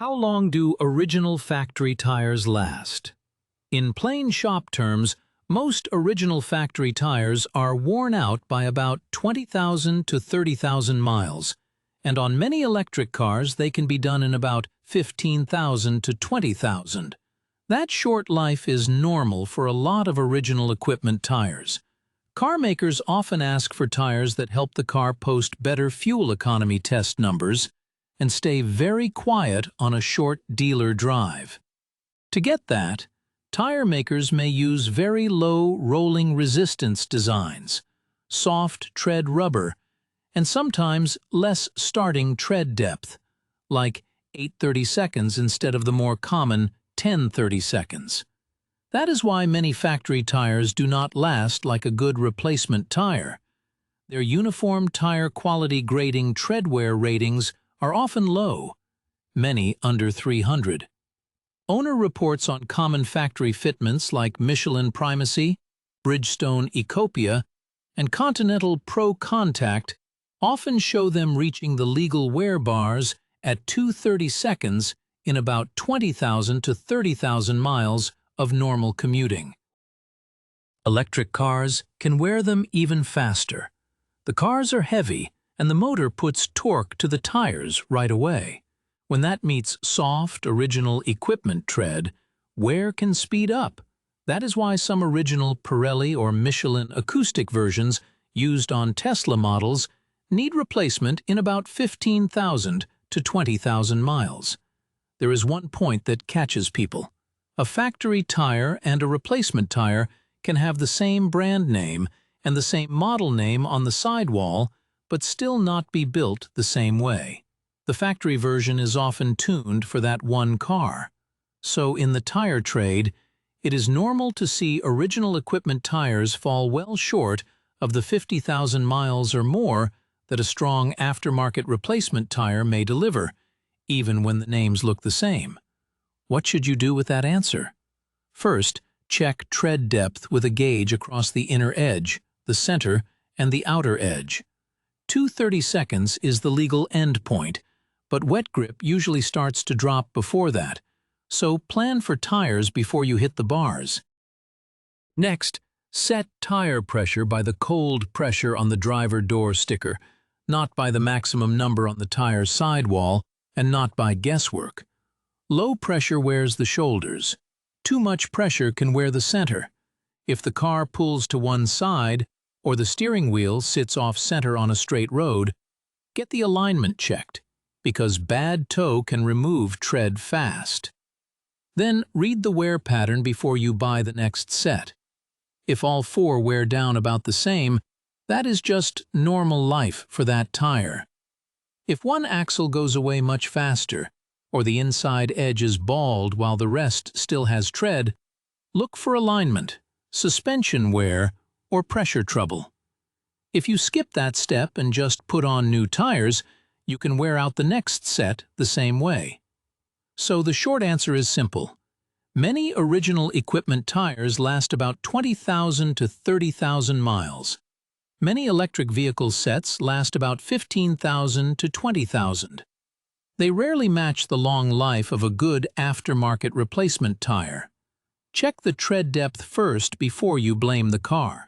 How long do original factory tires last? In plain shop terms, most original factory tires are worn out by about 20,000 to 30,000 miles, and on many electric cars they can be done in about 15,000 to 20,000. That short life is normal for a lot of original equipment tires. Car makers often ask for tires that help the car post better fuel economy test numbers and stay very quiet on a short dealer drive. To get that, tire makers may use very low rolling resistance designs, soft tread rubber, and sometimes less starting tread depth, like 8/32 instead of the more common 10/32. That is why many factory tires do not last like a good replacement tire. Their uniform tire quality grading treadwear ratings are often low, many under 300. Owner reports on common factory fitments like Michelin Primacy, Bridgestone Ecopia, and Continental Pro Contact often show them reaching the legal wear bars at 2/32 in about 20,000 to 30,000 miles of normal commuting. Electric cars can wear them even faster. The cars are heavy, and the motor puts torque to the tires right away. When that meets soft, original equipment tread, wear can speed up. That is why some original Pirelli or Michelin acoustic versions used on Tesla models need replacement in about 15,000 to 20,000 miles. There is one point that catches people. A factory tire and a replacement tire can have the same brand name and the same model name on the sidewall, but still not be built the same way. The factory version is often tuned for that one car. So in the tire trade, it is normal to see original equipment tires fall well short of the 50,000 miles or more that a strong aftermarket replacement tire may deliver, even when the names look the same. What should you do with that answer? First, check tread depth with a gauge across the inner edge, the center, and the outer edge. 2/32 is the legal end point, but wet grip usually starts to drop before that, so plan for tires before you hit the bars. Next, set tire pressure by the cold pressure on the driver door sticker, not by the maximum number on the tire sidewall, and not by guesswork. Low pressure wears the shoulders. Too much pressure can wear the center. If the car pulls to one side, or the steering wheel sits off-center on a straight road, get the alignment checked, because bad toe can remove tread fast. Then read the wear pattern before you buy the next set. If all four wear down about the same, that is just normal life for that tire. If one axle goes away much faster, or the inside edge is bald while the rest still has tread, look for alignment, suspension wear, or pressure trouble. If you skip that step and just put on new tires, you can wear out the next set the same way. So the short answer is simple. Many original equipment tires last about 20,000 to 30,000 miles. Many electric vehicle sets last about 15,000 to 20,000. They rarely match the long life of a good aftermarket replacement tire. Check the tread depth first before you blame the car.